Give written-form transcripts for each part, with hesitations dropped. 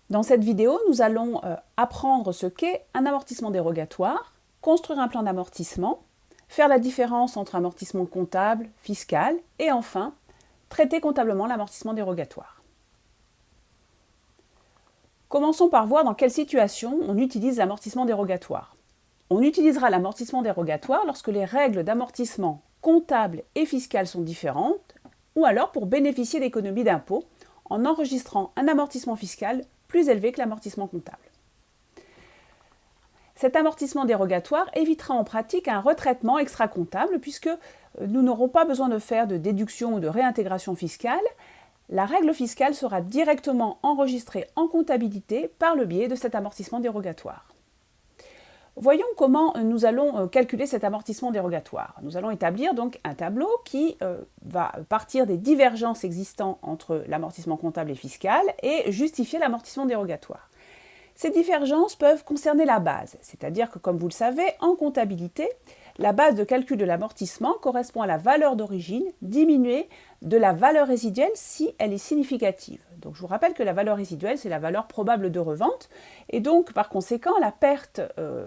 Dans cette vidéo, nous allons apprendre ce qu'est un amortissement dérogatoire, construire un plan d'amortissement, faire la différence entre amortissement comptable, fiscal et enfin, traiter comptablement l'amortissement dérogatoire. Commençons par voir dans quelle situation on utilise l'amortissement dérogatoire. On utilisera l'amortissement dérogatoire lorsque les règles d'amortissement comptable et fiscal sont différentes ou alors pour bénéficier d'économies d'impôt en enregistrant un amortissement fiscal plus élevé que l'amortissement comptable. Cet amortissement dérogatoire évitera en pratique un retraitement extra-comptable puisque nous n'aurons pas besoin de faire de déduction ou de réintégration fiscale. La règle fiscale sera directement enregistrée en comptabilité par le biais de cet amortissement dérogatoire. Voyons comment nous allons calculer cet amortissement dérogatoire. Nous allons établir donc un tableau qui va partir des divergences existantes entre l'amortissement comptable et fiscal et justifier l'amortissement dérogatoire. Ces divergences peuvent concerner la base, c'est-à-dire que comme vous le savez, en comptabilité, la base de calcul de l'amortissement correspond à la valeur d'origine diminuée de la valeur résiduelle si elle est significative. Donc je vous rappelle que la valeur résiduelle, c'est la valeur probable de revente, et donc par conséquent, la perte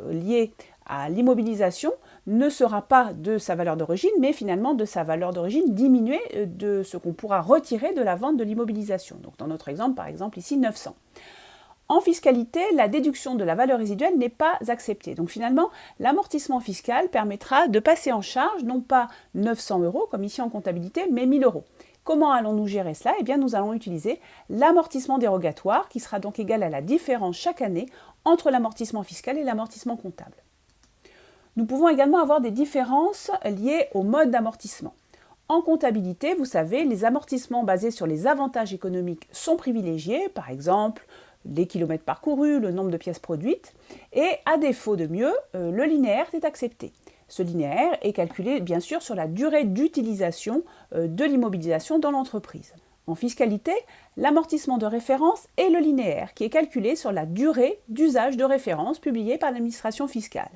liée à l'immobilisation ne sera pas de sa valeur d'origine, mais finalement de sa valeur d'origine diminuée de ce qu'on pourra retirer de la vente de l'immobilisation. Donc dans notre exemple, par exemple ici 900. En fiscalité, la déduction de la valeur résiduelle n'est pas acceptée. Donc finalement, l'amortissement fiscal permettra de passer en charge non pas 900 € comme ici en comptabilité, mais 1000 €. Comment allons-nous gérer cela? Eh bien, nous allons utiliser l'amortissement dérogatoire qui sera donc égal à la différence chaque année entre l'amortissement fiscal et l'amortissement comptable. Nous pouvons également avoir des différences liées au mode d'amortissement. En comptabilité, vous savez, les amortissements basés sur les avantages économiques sont privilégiés, par exemple les kilomètres parcourus, le nombre de pièces produites, et à défaut de mieux, le linéaire est accepté. Ce linéaire est calculé bien sûr sur la durée d'utilisation de l'immobilisation dans l'entreprise. En fiscalité, l'amortissement de référence est le linéaire qui est calculé sur la durée d'usage de référence publiée par l'administration fiscale.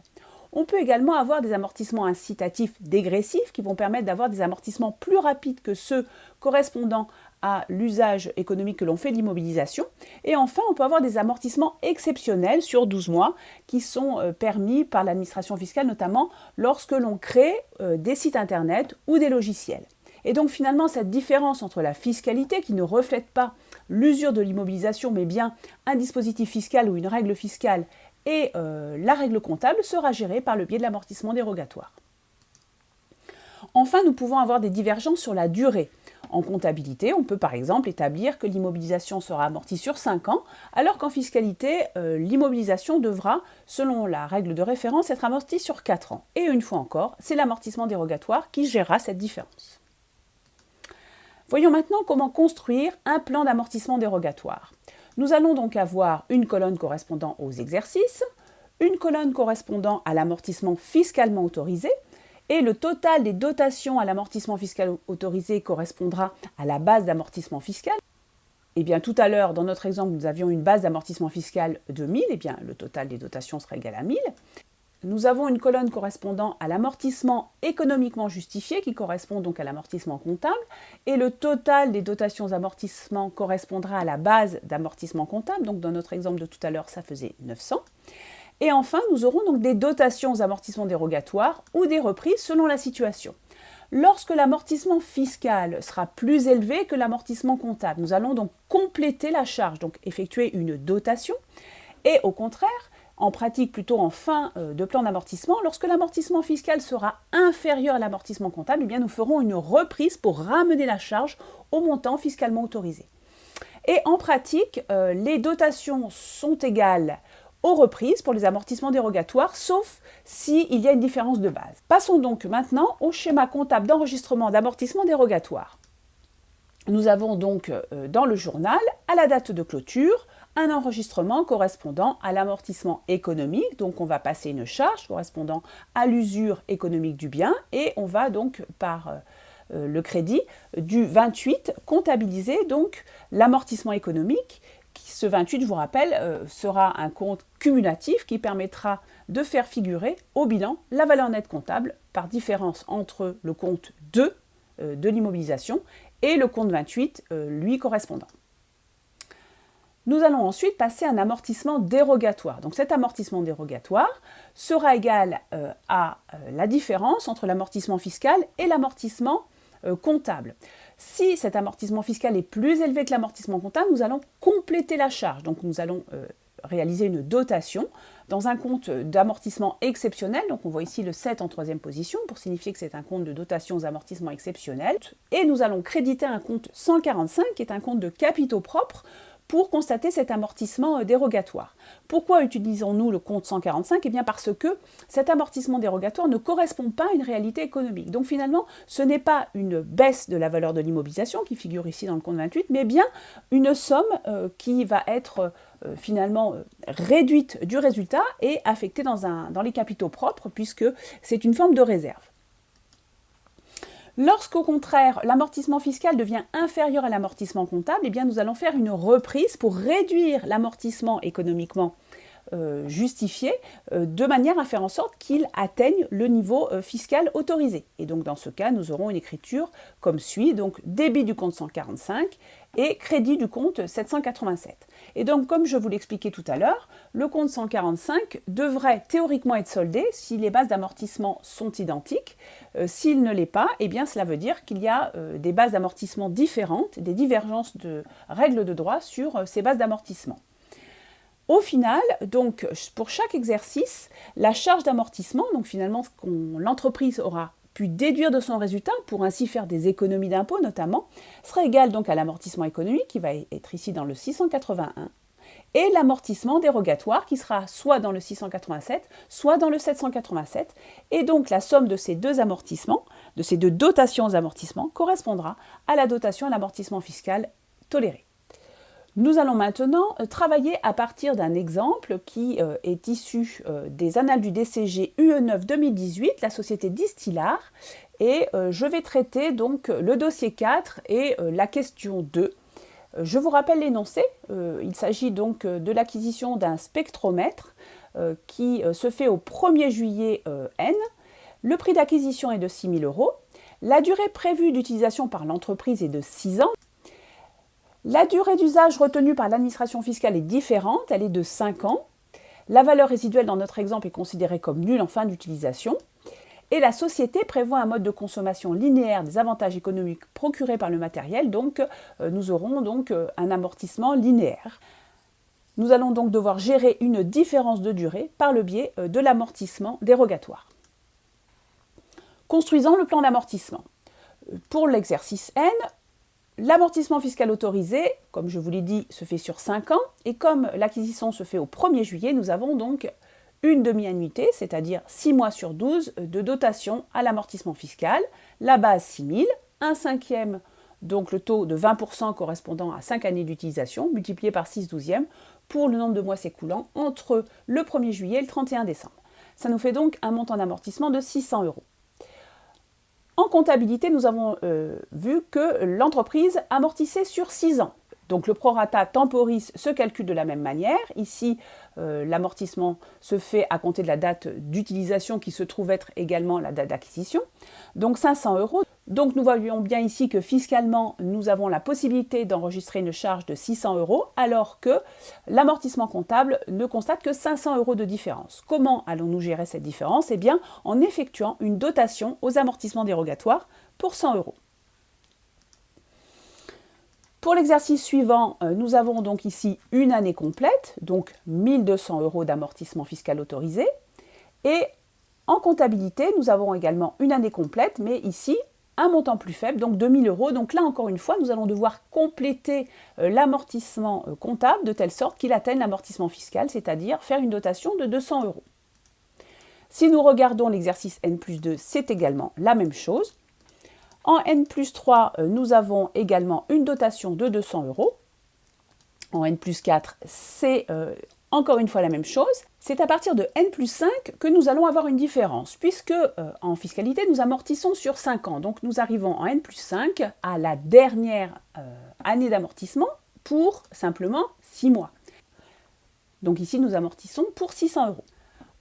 On peut également avoir des amortissements incitatifs dégressifs qui vont permettre d'avoir des amortissements plus rapides que ceux correspondant à l'usage économique que l'on fait de l'immobilisation. Et enfin, on peut avoir des amortissements exceptionnels sur 12 mois qui sont permis par l'administration fiscale, notamment lorsque l'on crée des sites internet ou des logiciels. Et donc finalement, cette différence entre la fiscalité qui ne reflète pas l'usure de l'immobilisation, mais bien un dispositif fiscal ou une règle fiscale, et la règle comptable sera gérée par le biais de l'amortissement dérogatoire. Enfin, nous pouvons avoir des divergences sur la durée. En comptabilité, on peut par exemple établir que l'immobilisation sera amortie sur 5 ans, alors qu'en fiscalité, l'immobilisation devra, selon la règle de référence, être amortie sur 4 ans. Et une fois encore, c'est l'amortissement dérogatoire qui gérera cette différence. Voyons maintenant comment construire un plan d'amortissement dérogatoire. Nous allons donc avoir une colonne correspondant aux exercices, une colonne correspondant à l'amortissement fiscalement autorisé, et le total des dotations à l'amortissement fiscal autorisé correspondra à la base d'amortissement fiscal. Et bien tout à l'heure, dans notre exemple, nous avions une base d'amortissement fiscal de 1000, et bien le total des dotations sera égal à 1000. Nous avons une colonne correspondant à l'amortissement économiquement justifié, qui correspond donc à l'amortissement comptable, et le total des dotations amortissement correspondra à la base d'amortissement comptable, donc dans notre exemple de tout à l'heure, ça faisait 900. Et enfin, nous aurons donc des dotations aux amortissements dérogatoires ou des reprises selon la situation. Lorsque l'amortissement fiscal sera plus élevé que l'amortissement comptable, nous allons donc compléter la charge, donc effectuer une dotation, et au contraire, en pratique plutôt en fin de plan d'amortissement, lorsque l'amortissement fiscal sera inférieur à l'amortissement comptable, eh bien nous ferons une reprise pour ramener la charge au montant fiscalement autorisé. Et en pratique, les dotations sont égales aux reprises pour les amortissements dérogatoires, sauf s'il y a une différence de base. Passons donc maintenant au schéma comptable d'enregistrement d'amortissement dérogatoire. Nous avons donc dans le journal, à la date de clôture, un enregistrement correspondant à l'amortissement économique. Donc on va passer une charge correspondant à l'usure économique du bien et on va donc par le crédit du 28 comptabiliser donc l'amortissement économique. Ce 28, je vous rappelle, sera un compte cumulatif qui permettra de faire figurer au bilan la valeur nette comptable par différence entre le compte 2 de l'immobilisation et le compte 28 lui correspondant. Nous allons ensuite passer à un amortissement dérogatoire. Donc cet amortissement dérogatoire sera égal à la différence entre l'amortissement fiscal et l'amortissement comptable. Si cet amortissement fiscal est plus élevé que l'amortissement comptable, nous allons compléter la charge. Donc nous allons réaliser une dotation dans un compte d'amortissement exceptionnel. Donc on voit ici le 7 en troisième position pour signifier que c'est un compte de dotation aux amortissements exceptionnels. Et nous allons créditer un compte 145 qui est un compte de capitaux propres pour constater cet amortissement dérogatoire. Pourquoi utilisons-nous le compte 145 ? Eh bien parce que cet amortissement dérogatoire ne correspond pas à une réalité économique. Donc finalement, ce n'est pas une baisse de la valeur de l'immobilisation qui figure ici dans le compte 28, mais bien une somme qui va être finalement réduite du résultat et affectée dans les capitaux propres puisque c'est une forme de réserve. Lorsqu'au contraire, l'amortissement fiscal devient inférieur à l'amortissement comptable, eh bien, nous allons faire une reprise pour réduire l'amortissement économiquement justifié de manière à faire en sorte qu'il atteigne le niveau fiscal autorisé. Et donc dans ce cas, nous aurons une écriture comme suit, donc débit du compte 145 et crédit du compte 787. Et donc comme je vous l'expliquais tout à l'heure, le compte 145 devrait théoriquement être soldé si les bases d'amortissement sont identiques. S'il ne l'est pas, eh bien cela veut dire qu'il y a des bases d'amortissement différentes, des divergences de règles de droit sur ces bases d'amortissement. Au final, donc, pour chaque exercice, la charge d'amortissement, donc finalement ce que l'entreprise aura pu déduire de son résultat, pour ainsi faire des économies d'impôts notamment, sera égale donc à l'amortissement économique, qui va être ici dans le 681, et l'amortissement dérogatoire, qui sera soit dans le 687, soit dans le 787, et donc la somme de ces deux amortissements, de ces deux dotations aux amortissements, correspondra à la dotation à l'amortissement fiscal toléré. Nous allons maintenant travailler à partir d'un exemple qui est issu des annales du DCG UE9 2018, la société Distillar, et je vais traiter donc le dossier 4 et la question 2. Je vous rappelle l'énoncé, il s'agit donc de l'acquisition d'un spectromètre qui se fait au 1er juillet N. Le prix d'acquisition est de 6 000 €. La durée prévue d'utilisation par l'entreprise est de 6 ans. La durée d'usage retenue par l'administration fiscale est différente, elle est de 5 ans. La valeur résiduelle dans notre exemple est considérée comme nulle en fin d'utilisation. Et la société prévoit un mode de consommation linéaire des avantages économiques procurés par le matériel, donc nous aurons donc un amortissement linéaire. Nous allons donc devoir gérer une différence de durée par le biais de l'amortissement dérogatoire. Construisons le plan d'amortissement. Pour l'exercice N, l'amortissement fiscal autorisé, comme je vous l'ai dit, se fait sur 5 ans, et comme l'acquisition se fait au 1er juillet, nous avons donc une demi-annuité, c'est-à-dire 6 mois sur 12 de dotation à l'amortissement fiscal, la base 6 000, un cinquième, donc le taux de 20% correspondant à 5 années d'utilisation, multiplié par 6 douzièmes, pour le nombre de mois s'écoulant entre le 1er juillet et le 31 décembre. Ça nous fait donc un montant d'amortissement de 600 €. En comptabilité, nous avons vu que l'entreprise amortissait sur 6 ans. Donc le prorata temporis se calcule de la même manière. Ici, l'amortissement se fait à compter de la date d'utilisation qui se trouve être également la date d'acquisition. Donc 500 €. Donc nous voyons bien ici que fiscalement, nous avons la possibilité d'enregistrer une charge de 600 € alors que l'amortissement comptable ne constate que 500 € de différence. Comment allons-nous gérer cette différence ? Eh bien, en effectuant une dotation aux amortissements dérogatoires pour 100 €. Pour l'exercice suivant, nous avons donc ici une année complète, donc 1 200 € d'amortissement fiscal autorisé. Et en comptabilité, nous avons également une année complète, mais ici, un montant plus faible, donc 2 000 €. Donc là, encore une fois, nous allons devoir compléter l'amortissement comptable de telle sorte qu'il atteigne l'amortissement fiscal, c'est-à-dire faire une dotation de 200 €. Si nous regardons l'exercice N+2, c'est également la même chose. En N+3, nous avons également une dotation de 200 €. En N+4, c'est encore une fois la même chose. C'est à partir de N+5 que nous allons avoir une différence, puisque en fiscalité, nous amortissons sur 5 ans. Donc nous arrivons en N+5 à la dernière année d'amortissement pour simplement 6 mois. Donc ici, nous amortissons pour 600 €.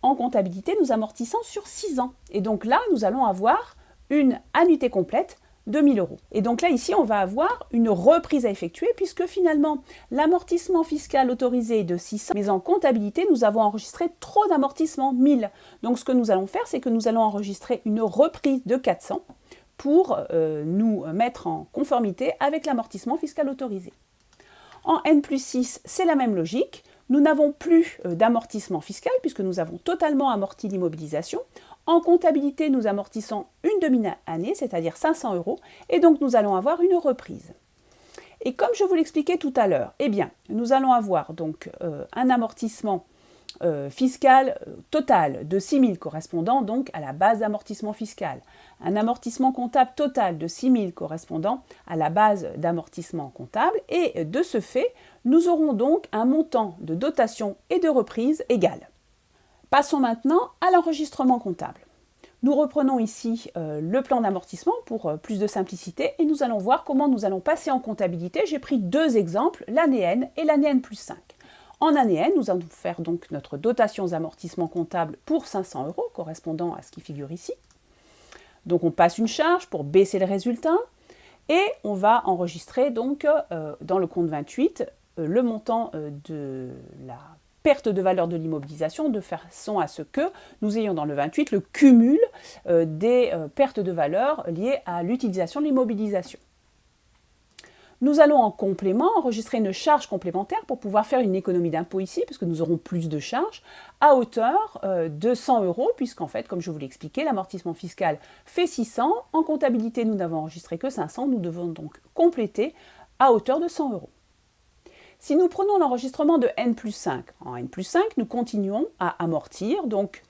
En comptabilité, nous amortissons sur 6 ans. Et donc là, nous allons avoir une annuité complète de 1 000 euros. Et donc là, ici, on va avoir une reprise à effectuer puisque finalement, l'amortissement fiscal autorisé est de 600, mais en comptabilité, nous avons enregistré trop d'amortissement, 1000. Donc ce que nous allons faire, c'est que nous allons enregistrer une reprise de 400 pour nous mettre en conformité avec l'amortissement fiscal autorisé. En N+6, c'est la même logique. Nous n'avons plus d'amortissement fiscal puisque nous avons totalement amorti l'immobilisation. En comptabilité, nous amortissons une demi-année, c'est-à-dire 500 euros, et donc nous allons avoir une reprise. Et comme je vous l'expliquais tout à l'heure, eh bien, nous allons avoir donc un amortissement fiscal total de 6 000 correspondant donc à la base d'amortissement fiscal, un amortissement comptable total de 6 000 correspondant à la base d'amortissement comptable, et de ce fait, nous aurons donc un montant de dotation et de reprise égal. Passons maintenant à l'enregistrement comptable. Nous reprenons ici le plan d'amortissement pour plus de simplicité et nous allons voir comment nous allons passer en comptabilité. J'ai pris deux exemples, l'année N et l'année N+5. En année N, nous allons faire donc notre dotation amortissement comptable pour 500 euros, correspondant à ce qui figure ici. Donc on passe une charge pour baisser le résultat et on va enregistrer donc dans le compte 28 le montant de la perte de valeur de l'immobilisation de façon à ce que nous ayons dans le 28 le cumul des pertes de valeur liées à l'utilisation de l'immobilisation. Nous allons en complément enregistrer une charge complémentaire pour pouvoir faire une économie d'impôt ici, puisque nous aurons plus de charges, à hauteur de 100 euros, puisqu'en fait, comme je vous l'ai expliqué, l'amortissement fiscal fait 600. En comptabilité, nous n'avons enregistré que 500, nous devons donc compléter à hauteur de 100 euros. Si nous prenons l'enregistrement de N+5, en N+5, nous continuons à amortir, donc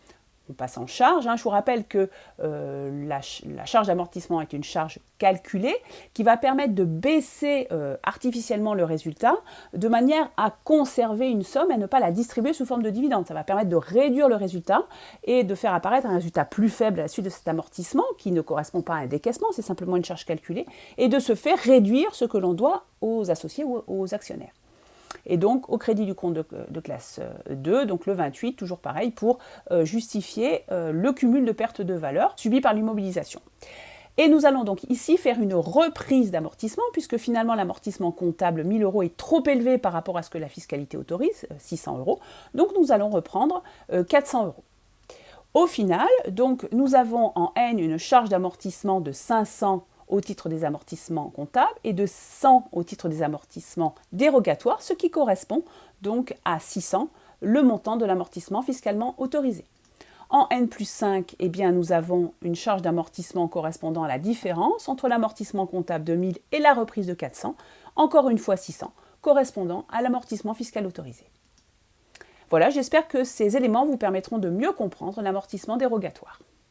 on passe en charge. Je vous rappelle que la charge d'amortissement est une charge calculée qui va permettre de baisser artificiellement le résultat de manière à conserver une somme et ne pas la distribuer sous forme de dividende. Ça va permettre de réduire le résultat et de faire apparaître un résultat plus faible à la suite de cet amortissement qui ne correspond pas à un décaissement, c'est simplement une charge calculée, et de ce fait réduire ce que l'on doit aux associés ou aux actionnaires. Et donc au crédit du compte de classe 2, donc le 28, toujours pareil, pour justifier le cumul de pertes de valeur subi par l'immobilisation. Et nous allons donc ici faire une reprise d'amortissement, puisque finalement l'amortissement comptable 1 000 euros est trop élevé par rapport à ce que la fiscalité autorise, 600 euros, donc nous allons reprendre 400 euros. Au final, donc, nous avons en N une charge d'amortissement de 500 au titre des amortissements comptables et de 100 au titre des amortissements dérogatoires, ce qui correspond donc à 600, le montant de l'amortissement fiscalement autorisé. En N+5, eh bien, nous avons une charge d'amortissement correspondant à la différence entre l'amortissement comptable de 1000 et la reprise de 400, encore une fois 600, correspondant à l'amortissement fiscal autorisé. Voilà, j'espère que ces éléments vous permettront de mieux comprendre l'amortissement dérogatoire.